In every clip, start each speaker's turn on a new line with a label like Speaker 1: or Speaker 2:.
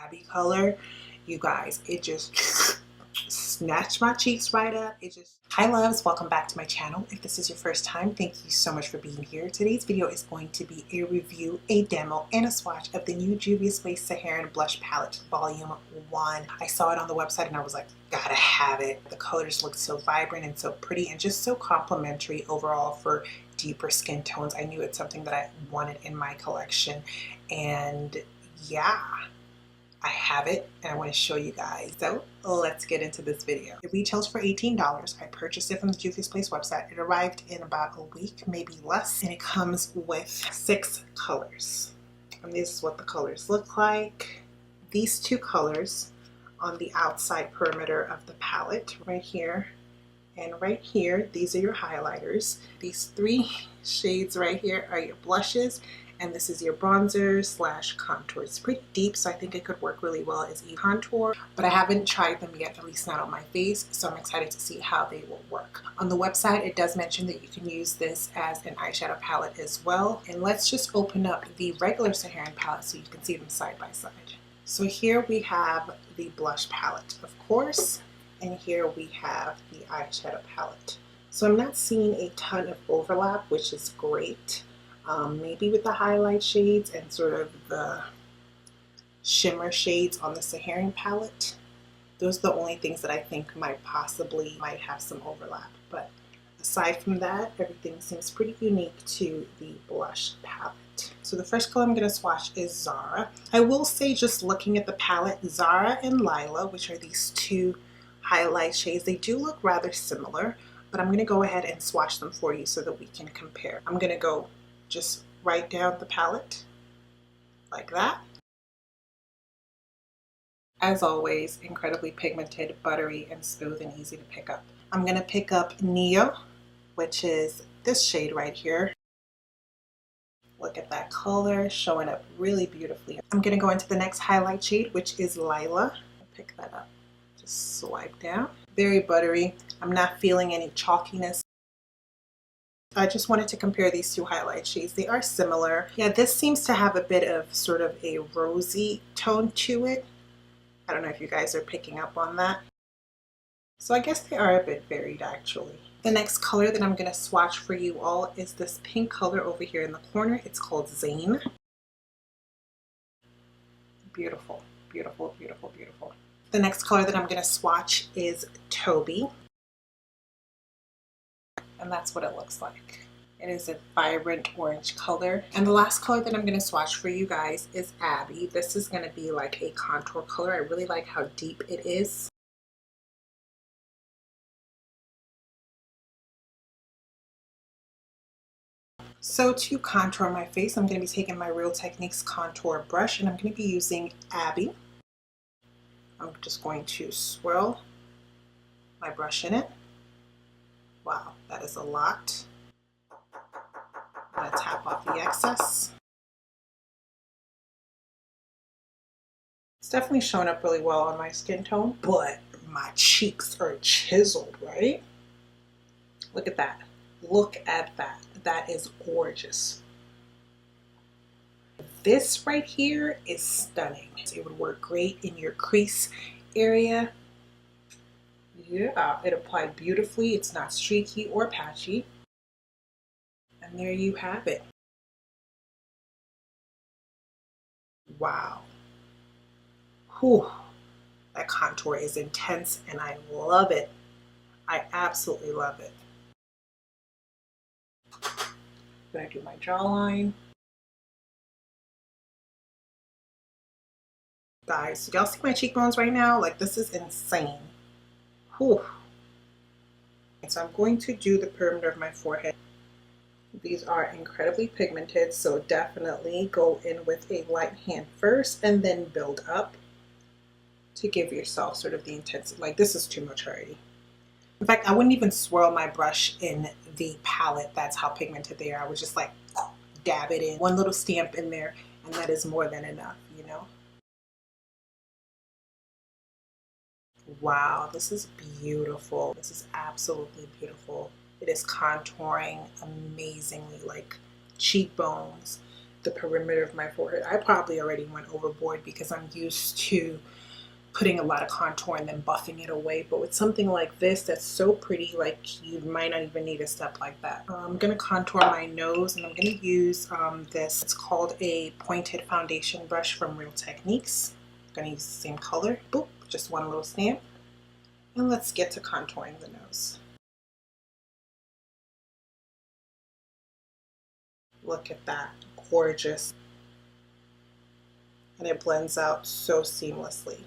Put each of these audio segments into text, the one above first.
Speaker 1: Abby color, you guys, it just snatched my cheeks right up. Hi loves, welcome back to my channel. If this is your first time, thank you so much for being here. Today's video is going to be a review, a demo, and a swatch of the new Juvia's Saharan Blush Palette Volume 1. I saw it on the website and I was like, gotta have it. The colors look so vibrant and so pretty and just so complimentary overall for deeper skin tones. I knew it's something that I wanted in my collection, and yeah, I have it and I want to show you guys. So let's get into this video. It retails for $18. I purchased it from the Juvia's website. It arrived in about a week, maybe less, and it comes with 6 colors. And this is what the colors look like. These 2 colors on the outside perimeter of the palette, right here and right here, these are your highlighters. These 3 shades right here are your blushes, and this is your bronzer slash contour. It's pretty deep, so I think it could work really well as a contour, but I haven't tried them yet, at least not on my face, so I'm excited to see how they will work. On the website, it does mention that you can use this as an eyeshadow palette as well. And let's just open up the regular Saharan palette so you can see them side by side. So here we have the blush palette, of course, and here we have the eyeshadow palette. So I'm not seeing a ton of overlap, which is great. Maybe with the highlight shades and sort of the shimmer shades on the Saharan palette. Those are the only things that I think might have some overlap. But aside from that, everything seems pretty unique to the blush palette. So the first color I'm going to swatch is Zara. I will say, just looking at the palette, Zara and Lila, which are these 2 highlight shades, they do look rather similar, but I'm going to go ahead and swatch them for you so that we can compare. I'm going to go just right down the palette like that. As always, incredibly pigmented, buttery, and smooth and easy to pick up. I'm going to pick up Neo, which is this shade right here. Look at that color showing up really beautifully. I'm going to go into the next highlight shade, which is Lila. Pick that up. Just swipe down. Very buttery. I'm not feeling any chalkiness. I just wanted to compare these 2 highlight shades. They are similar. Yeah, this seems to have a bit of sort of a rosy tone to it. I don't know if you guys are picking up on that. So I guess they are a bit varied actually. The next color that I'm going to swatch for you all is this pink color over here in the corner. It's called Zayn. Beautiful, beautiful, beautiful, beautiful. The next color that I'm going to swatch is Toby. And that's what it looks like. It is a vibrant orange color. And the last color that I'm going to swatch for you guys is Abby. This is going to be like a contour color. I really like how deep it is. So to contour my face, I'm going to be taking my Real Techniques contour brush, and I'm going to be using Abby. I'm just going to swirl my brush in it. Wow, that is a lot. I'm going to tap off the excess. It's definitely showing up really well on my skin tone, but my cheeks are chiseled, right? Look at that. Look at that. That is gorgeous. This right here is stunning. It would work great in your crease area. Yeah, it applied beautifully. It's not streaky or patchy. And there you have it. Wow. Whew. That contour is intense and I love it. I absolutely love it. I'm going to do my jawline. Guys, y'all see my cheekbones right now? Like, this is insane. Whew. So I'm going to do the perimeter of my forehead. These are incredibly pigmented, so definitely go in with a light hand first and then build up to give yourself sort of the intensity. Like, this is too much already. In fact, I wouldn't even swirl my brush in the palette. That's how pigmented they are. I would just like dab it in. One little stamp in there, and that is more than enough, you know? Wow, this is beautiful. This is absolutely beautiful. It is contouring amazingly, like cheekbones. the perimeter of my forehead. I probably already went overboard because I'm used to putting a lot of contour and then buffing it away. But with something like this that's so pretty, like you might not even need a step like that. I'm gonna contour my nose, and I'm gonna use this. It's called a pointed foundation brush from Real Techniques. I'm gonna use the same color. Boop, just one little stamp. And let's get to contouring the nose. Look at that, gorgeous. And it blends out so seamlessly.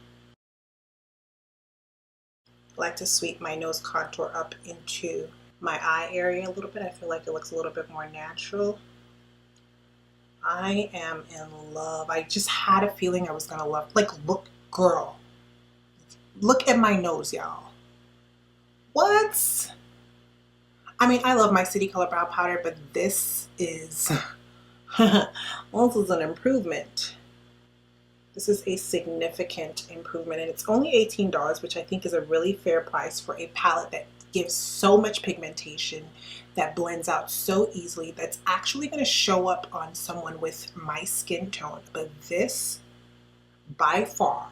Speaker 1: I like to sweep my nose contour up into my eye area a little bit. I feel like it looks a little bit more natural. I am in love. I just had a feeling I was gonna love, like, look, girl, look at my nose, y'all. What? I mean, I love my City Color brow powder, but this is, this is an improvement. This is a significant improvement, and it's only $18, which I think is a really fair price for a palette that gives so much pigmentation, that blends out so easily, that's actually going to show up on someone with my skin tone. But this, by far,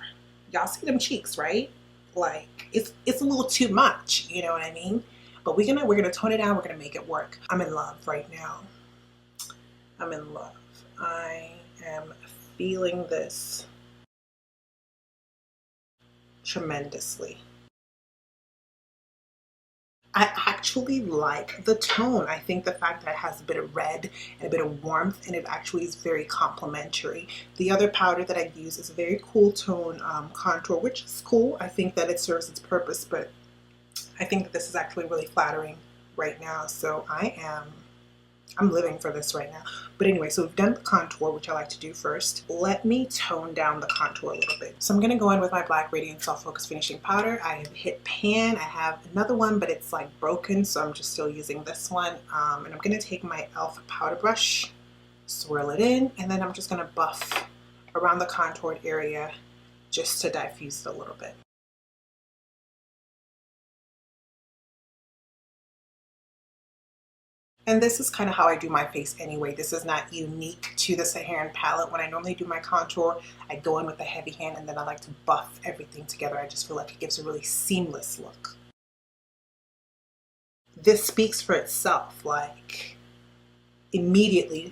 Speaker 1: y'all see them cheeks, right? Like it's a little too much, you know what I mean? But we're gonna tone it down. We're gonna make it work. I'm in love right now. I'm in love. I am feeling this tremendously. I actually like the tone. I think the fact that it has a bit of red and a bit of warmth, and it actually is very complimentary. The other powder that I use is a very cool tone contour, which is cool. I think that it serves its purpose, but I think that this is actually really flattering right now. So I'm living for this right now. But anyway, so we've done the contour, which I like to do first. Let me tone down the contour a little bit. So I'm going to go in with my Black Radiant Soft Focus Finishing Powder. I have hit pan. I have another one, but it's like broken, so I'm just still using this one. And I'm going to take my e.l.f. powder brush, swirl it in, and then I'm just going to buff around the contoured area just to diffuse it a little bit. And this is kind of how I do my face anyway. This is not unique to the Saharan palette. When I normally do my contour, I go in with a heavy hand, and then I like to buff everything together. I just feel like it gives a really seamless look. This speaks for itself. Like, immediately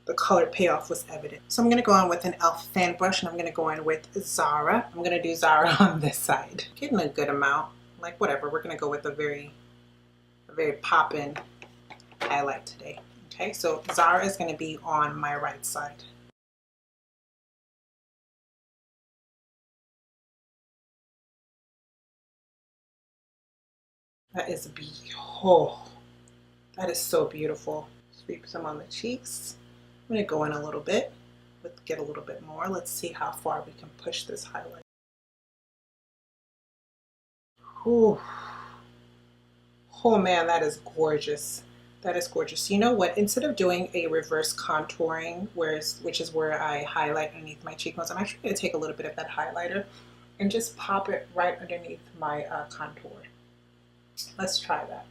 Speaker 1: the color payoff was evident. So I'm going to go on with an e.l.f. fan brush, and I'm going to go in with Zara. I'm going to do Zara on this side. Getting a good amount. Like, whatever. We're going to go with a very pop-in highlight today. Okay, so Zara is going to be on my right side. That is beautiful. That is so beautiful. Sweep some on the cheeks. I'm going to go in a little bit, get a little bit more. Let's see how far we can push this highlight. Ooh. Oh man, that is gorgeous. That is gorgeous. You know what? Instead of doing a reverse contouring, which is where I highlight underneath my cheekbones, I'm actually going to take a little bit of that highlighter and just pop it right underneath my contour. Let's try that.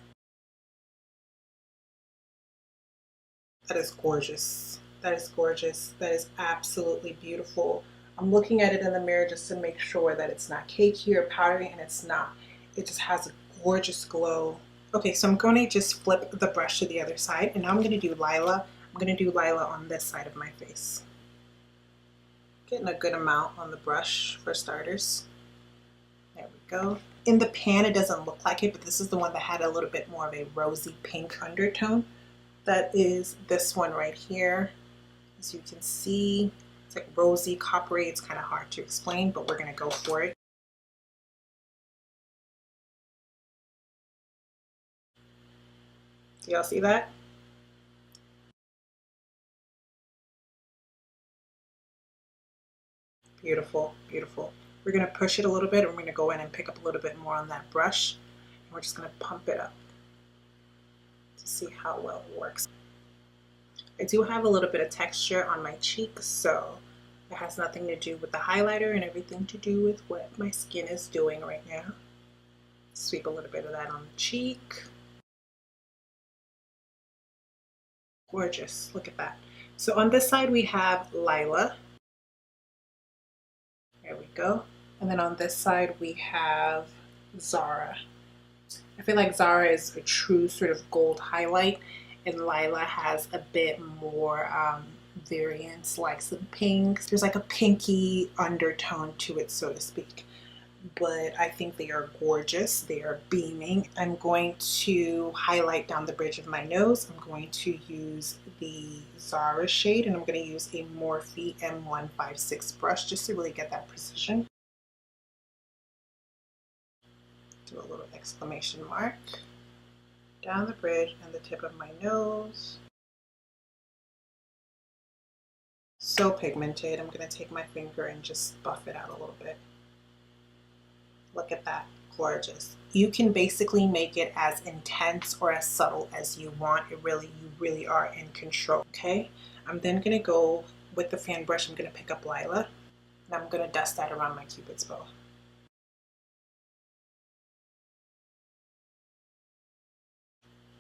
Speaker 1: That is gorgeous. That is gorgeous. That is absolutely beautiful. I'm looking at it in the mirror just to make sure that it's not cakey or powdery, and it's not. It just has a gorgeous glow. Okay, so I'm going to just flip the brush to the other side, and now I'm going to do Lila. I'm going to do Lila on this side of my face. Getting a good amount on the brush for starters. There we go. In the pan, it doesn't look like it, but this is the one that had a little bit more of a rosy pink undertone. That is this one right here. As you can see, it's like rosy, coppery. It's kind of hard to explain, but we're going to go for it. Do y'all see that? Beautiful, beautiful. We're going to push it a little bit, and we're going to go in and pick up a little bit more on that brush. And we're just going to pump it up to see how well it works. I do have a little bit of texture on my cheek, so it has nothing to do with the highlighter and everything to do with what my skin is doing right now. Sweep a little bit of that on the cheek. Gorgeous. Look at that. So on this side we have Lila. There we go. And then on this side we have Zara. I feel like Zara is a true sort of gold highlight, and Lila has a bit more variance, like some pinks. There's like a pinky undertone to it, so to speak. But I think they are gorgeous. They are beaming. I'm going to highlight down the bridge of my nose. I'm going to use the Zara shade, and I'm going to use a Morphe M156 brush just to really get that precision. Do a little exclamation mark down the bridge and the tip of my nose. So pigmented. I'm going to take my finger and just buff it out a little bit. Look at that, gorgeous. You can basically make it as intense or as subtle as you want. You really are in control, okay? I'm then gonna go with the fan brush. I'm gonna pick up Lila, and I'm gonna dust that around my Cupid's bow.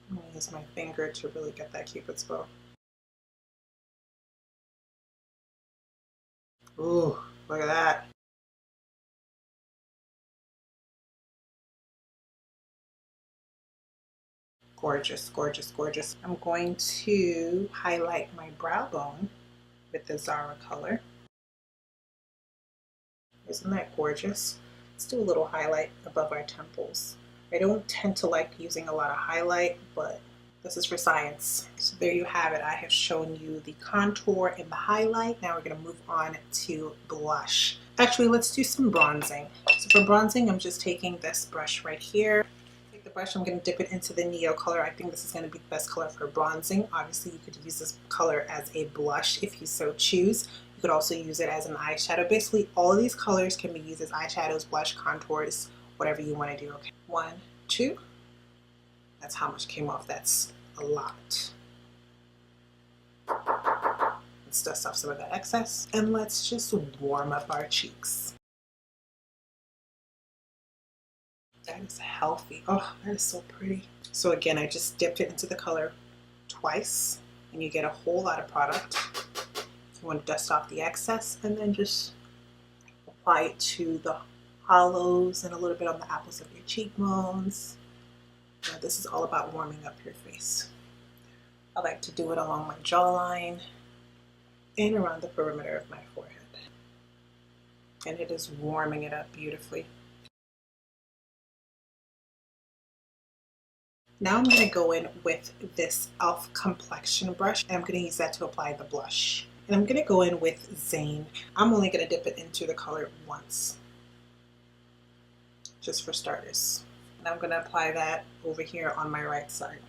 Speaker 1: I'm gonna use my finger to really get that Cupid's bow. Ooh, look at that. Gorgeous, gorgeous, gorgeous. I'm going to highlight my brow bone with the Zara color. Isn't that gorgeous? Let's do a little highlight above our temples. I don't tend to like using a lot of highlight, but this is for science. So there you have it. I have shown you the contour and the highlight. Now we're going to move on to blush. Actually, let's do some bronzing. So for bronzing, I'm just taking this brush right here. The brush, I'm going to dip it into the Neo color. I think this is going to be the best color for bronzing. Obviously, you could use this color as a blush if you so choose. You could also use it as an eyeshadow. Basically, all of these colors can be used as eyeshadows, blush, contours, whatever you want to do. Okay, 1, 2. That's how much came off. That's a lot. Let's dust off some of that excess, and let's just warm up our cheeks. That is healthy. Oh, that is so pretty. So again, I just dipped it into the color twice, and you get a whole lot of product. You want to dust off the excess and then just apply it to the hollows and a little bit on the apples of your cheekbones. Now, this is all about warming up your face. I like to do it along my jawline and around the perimeter of my forehead. And it is warming it up beautifully. Now I'm going to go in with this e.l.f. complexion brush, and I'm going to use that to apply the blush. And I'm going to go in with Zayn. I'm only going to dip it into the color once, just for starters. And I'm going to apply that over here on my right side.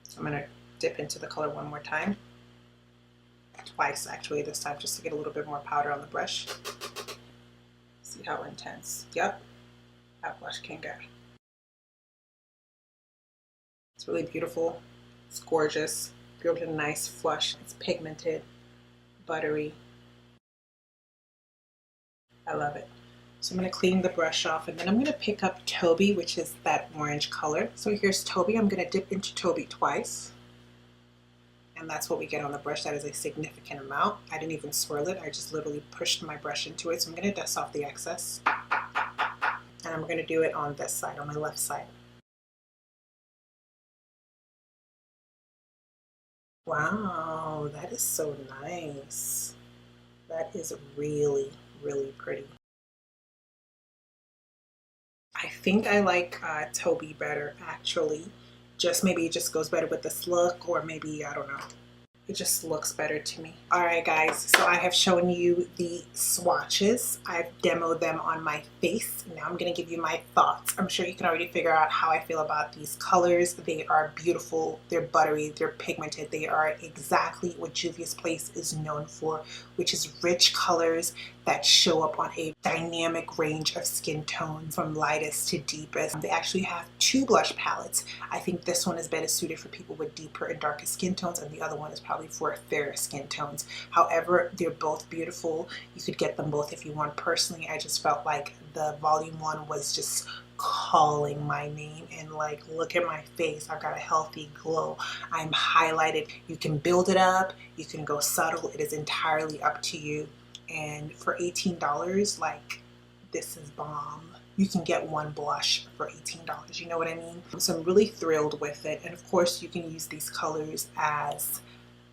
Speaker 1: So I'm going to dip into the color one more time. Twice, actually, this time, just to get a little bit more powder on the brush. See how intense. Yep, that blush can get. It's really beautiful. It's gorgeous. Gives it a nice flush. It's pigmented, buttery. I love it. So I'm going to clean the brush off, and then I'm going to pick up Toby, which is that orange color. So here's Toby. I'm going to dip into Toby twice. And that's what we get on the brush. That is a significant amount. I didn't even swirl it. I just literally pushed my brush into it. So I'm going to dust off the excess. And I'm going to do it on this side, on my left side. Wow, that is so nice. That is really, really pretty. I think I like Toby better, actually. Maybe it just goes better with this look, or maybe, I don't know. It just looks better to me. Alright guys, so I have shown you the swatches. I've demoed them on my face. Now I'm going to give you my thoughts. I'm sure you can already figure out how I feel about these colors. They are beautiful, they're buttery, they're pigmented. They are exactly what Juvia's Place is known for, which is rich colors that show up on a dynamic range of skin tones from lightest to deepest. They actually have 2 blush palettes. I think this one is better suited for people with deeper and darker skin tones, and the other one is probably for fairer skin tones. However, they're both beautiful. You could get them both if you want. Personally, I just felt like the volume one was just calling my name. And like, look at my face, I've got a healthy glow. I'm highlighted. You can build it up, you can go subtle. It is entirely up to you. And for $18, like, this is bomb. You can get one blush for $18, you know what I mean? So I'm really thrilled with it. And of course you can use these colors as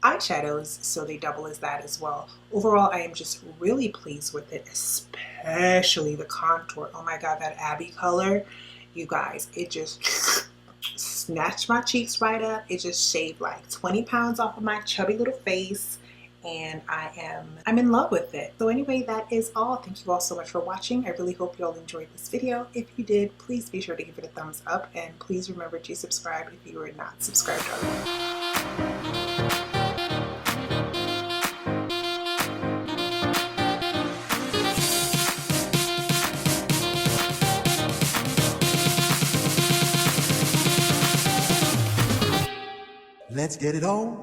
Speaker 1: eyeshadows, so they double as that as well. Overall, I am just really pleased with it, especially the contour. Oh my god, that Abby color, you guys, it just snatched my cheeks right up. It just shaved like 20 pounds off of my chubby little face, and I'm in love with it. So anyway, that is all. Thank you all so much for watching. I really hope you all enjoyed this video. If you did, please be sure to give it a thumbs up, and please remember to subscribe if you are not subscribed already.
Speaker 2: Let's get it on.